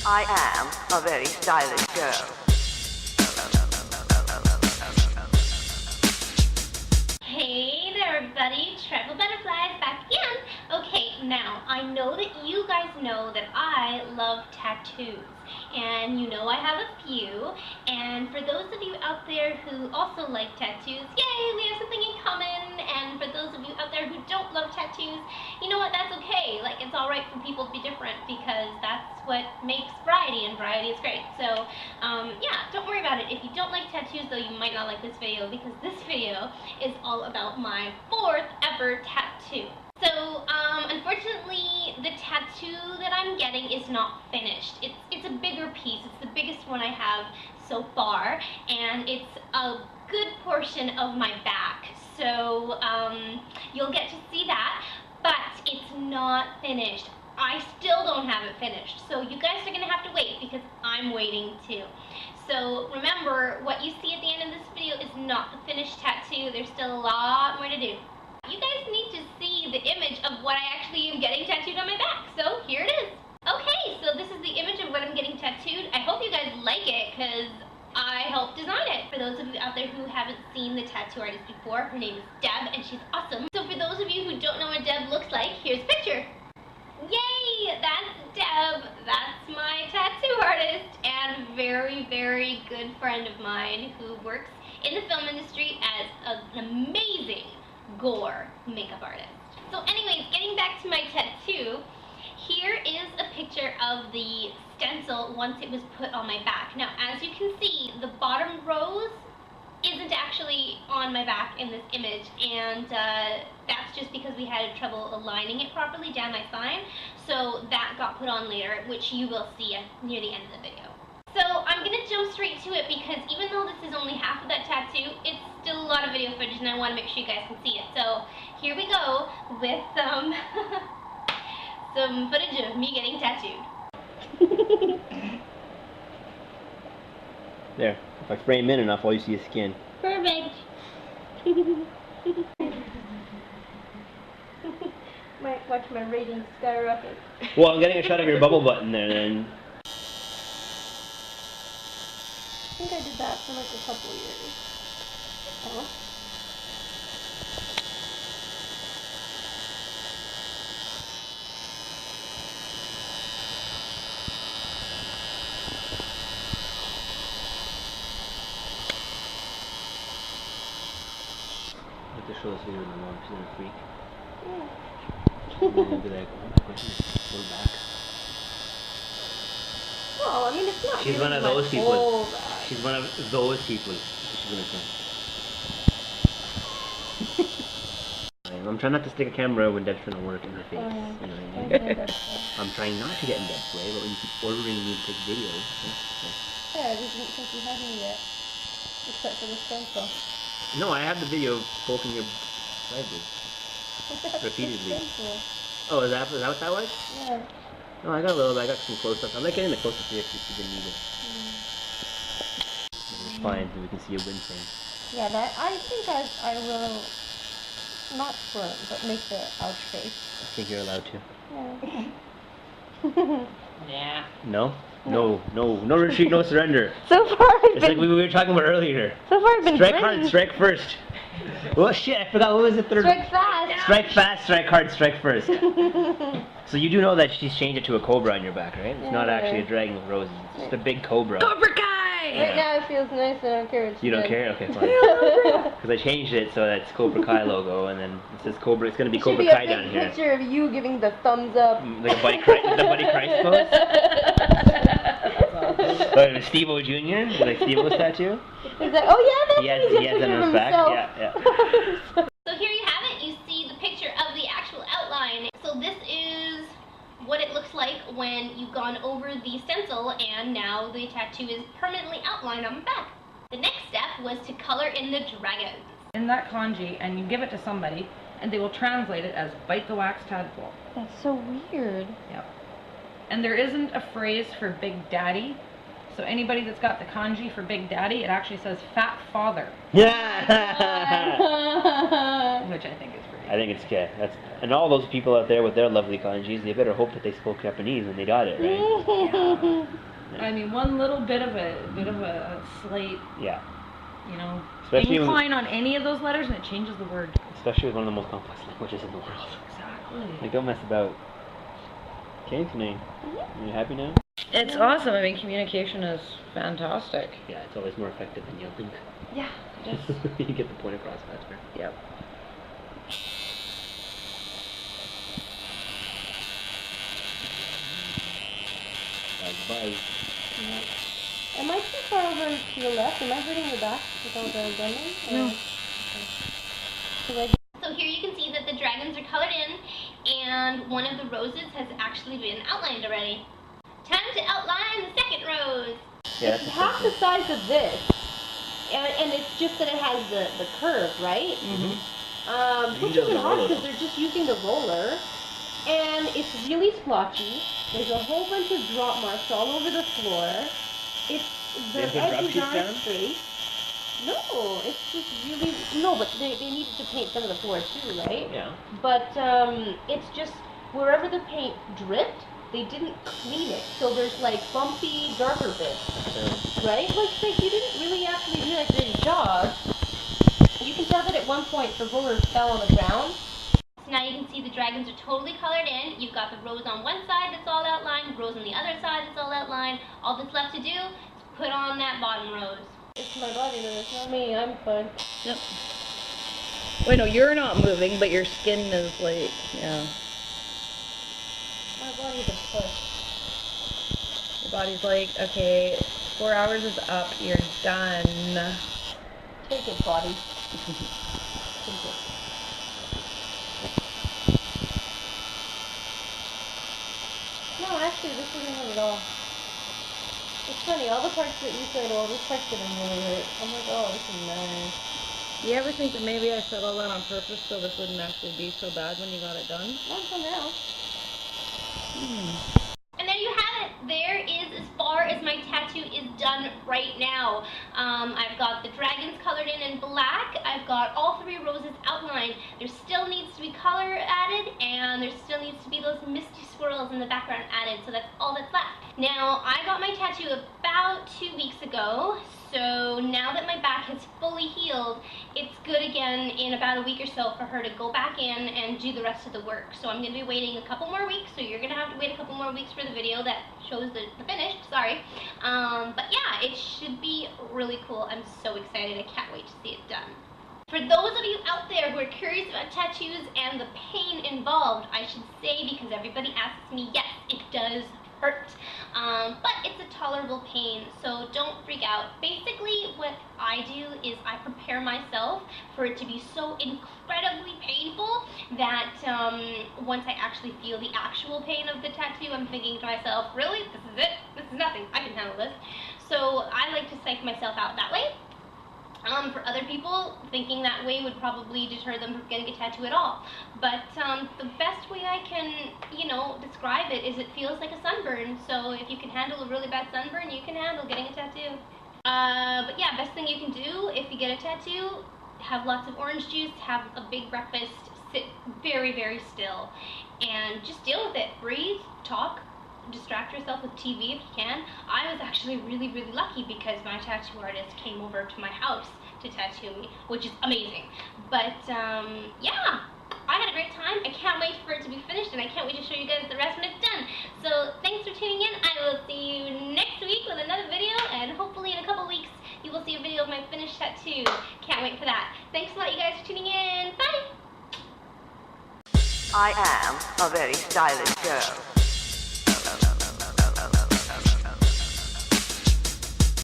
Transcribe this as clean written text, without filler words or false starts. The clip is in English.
I am a very stylish girl. Hey there everybody, Tribal Butterflies back again. Okay, now I know that you guys know that I love tattoos, and you know I have a few, and for those of you out there who also like tattoos, yay, we have something in common. And for those of you out there who don't love tattoos, you know what, that's okay. Like, it's alright for people to be different, because that's what makes variety, and variety is great. So yeah, don't worry about it. If you don't like tattoos though, you might not like this video, because this video is all about my 4th ever tattoo. So unfortunately, the tattoo that I'm getting is not finished. It's a bigger piece. It's the biggest one I have so far, and it's a good portion of my back. So you'll get to see that, but it's not finished. I still don't have it finished, so you guys are gonna have to wait, because I'm waiting too. So remember, what you see at the end of this video is not the finished tattoo. There's still a lot more to do. You guys need to see the image of what I actually am getting tattooed on my back, so here it is. Okay, so this is the image of what I'm getting tattooed. I hope you guys like it, because I helped design it. For those of you out there who haven't seen the tattoo artist before, her name is Deb, and she's awesome. So for those of you who don't know what Deb looks like, here's a picture. Yay! That's Deb. That's my tattoo artist, and very, very good friend of mine who works in the film industry as an amazing gore makeup artist. So anyways, getting back to my tattoo, here is a picture of the stencil once it was put on my back. Now, as you can see, the bottom rose isn't actually on my back in this image, and that's just because we had trouble aligning it properly down my spine, so that got put on later, which you will see near the end of the video. So I'm going to jump straight to it, because even though this is only half of that tattoo, it's still a lot of video footage, and I want to make sure you guys can see it. So here we go with some footage of me getting tattooed. There. If I frame in enough, all you see is skin. Perfect. Might watch my ratings skyrocket. Well, I'm getting a shot of your bubble button there, then. I think I did that for like a couple years. Oh. I have to show this video to my mom. She's gonna freak. Yeah. And then be like, oh my goodness, go back. Well, I mean, it's not. She's really one of those my people. whole back. She's one of those people. She's gonna say. I'm trying not to stick a camera when Deb's trying to work in her face. Oh, yeah. You know what I mean? I'm trying not to get in Deb's way, but when you keep ordering me to take videos. Yeah, I just didn't think you had me yet. Except for the stencil. No, I have the video poking your sideways. Repeatedly. Oh, is that what that was? Yeah. No, I got a little bit. I got some close-ups. I'm not getting the close-ups here if you didn't need it. It's fine, so we can see you wincing. Yeah, that, I think I will not squirm, but make the ouch face. I think you're allowed to. Yeah. Yeah. No? No retreat, no surrender. So far I've It's like we were talking about earlier. So far I've been Strike grinning. hard, strike first. Well, shit, I forgot. What was the third? Strike fast. Strike fast, strike hard, strike first. So you do know that she's changed it to a cobra on your back, right? It's not actually a dragon with roses. It's just a big cobra. Cobra Kai! Right now it feels nice, I don't care what she You don't does. care? Okay, fine. Because I changed it so that's Cobra Kai logo, and then it says Cobra. It's gonna be Cobra Kai down Should be here. a big picture of you giving the thumbs up. Like a Buddy Christ pose. Like Steve-O Jr. Like Steve-O's tattoo. Is that? Oh yeah, that's He has it on his back. Yeah. So here you have it. You see the picture of the actual outline. So this is what it looks like when you've gone over the stencil, and now the tattoo is permanently outlined on the back. The next step was to color in the dragons. In that kanji, and you give it to somebody, and they will translate it as bite the wax tadpole. That's so weird. Yep. And there isn't a phrase for Big Daddy, So anybody that's got the kanji for Big Daddy, it actually says Fat Father, Yeah. which I think is pretty. I think it's good. And all those people out there with their lovely kanjis, they better hope that they spoke Japanese when they got it, right? Yeah. I mean, one little bit of a slight, Yeah. you know, Especially incline on any of those letters, and it changes the word. Especially with one of the most complex languages in the world. Exactly. Like, don't mess about. Okay, Sinead. Are you happy now? It's awesome. I mean, communication is fantastic. Yeah, it's always more effective than yelling. Yeah, it is. You get the point across faster. Yep. Bye. Am I too far over to the left? Am I hurting your back with all the bending? No. So here you can see that the dragons are colored in, and one of the roses has actually been outlined already. Time to outline the second rose. Yeah, It's half the size of this, and it's just that it has the curve, right? Mm-hmm. Which isn't hard because they're just using the roller, and it's really splotchy. There's a whole bunch of drop marks all over the floor. The edges aren't straight. No, it's just really but they needed to paint some of the floor too, right? Yeah. But it's just wherever the paint dripped, they didn't clean it, so there's like bumpy, darker bits, right? Like you didn't really actually do that great job. You can tell that at one point the roller fell on the ground. So now you can see the dragons are totally colored in. You've got the rose on one side that's all outlined, rose on the other side that's all outlined. All that's left to do is put on that bottom rose. It's my body, though. It's not me. I'm fine. Yep. Wait, no, you're not moving, but your skin is like, yeah. My body's a push. Your body's like, okay, 4 hours is up, you're done. Take it, body. Take it. No, actually, this isn't hurt at all. It's funny, all the parts that you said, all the parts that I'm really hurt. I'm like, oh, this is nice. You ever think that maybe I said all that on purpose so this wouldn't actually be so bad when you got it done? Not for now. And there you have it. There is as far as my tattoo is done right now. I've got the dragons colored in black. I've got all 3 roses outlined. There still needs to be color added, and there still needs to be those misty swirls in the background added, so that's all that's left. Now, I got my tattoo about 2 weeks ago, so now that my back has fully healed, it's good again in about a week or so for her to go back in and do the rest of the work. So I'm going to be waiting a couple more weeks, so you're going to have to wait a couple more weeks for the video that shows the finish, sorry. But yeah, it should be really cool. I'm so excited. I can't wait to see it done. For those of you out there who are curious about tattoos and the pain involved, I should say, because everybody asks me, yes, it does hurt, but it's a tolerable pain, so don't freak out. Basically, what I do is I prepare myself for it to be so incredibly painful that once I actually feel the actual pain of the tattoo, I'm thinking to myself, really? This is it? This is nothing. I can handle this. So I like to psych myself out that way. For other people, thinking that way would probably deter them from getting a tattoo at all. But the best way I can, describe it is it feels like a sunburn. So if you can handle a really bad sunburn, you can handle getting a tattoo. But yeah, best thing you can do if you get a tattoo, have lots of orange juice, have a big breakfast, sit very, very still, and just deal with it. Breathe, talk, distract yourself with TV if you can. I was actually really, really lucky because my tattoo artist came over to my house to tattoo me, which is amazing. But yeah, I had a great time. I can't wait for it to be finished, and I can't wait to show you guys the rest when it's done. So thanks for tuning in. I will see you next week with another video, and hopefully in a couple weeks you will see a video of my finished tattoo. Can't wait for that. Thanks a lot, you guys, for tuning in. Bye! I am a very stylish girl.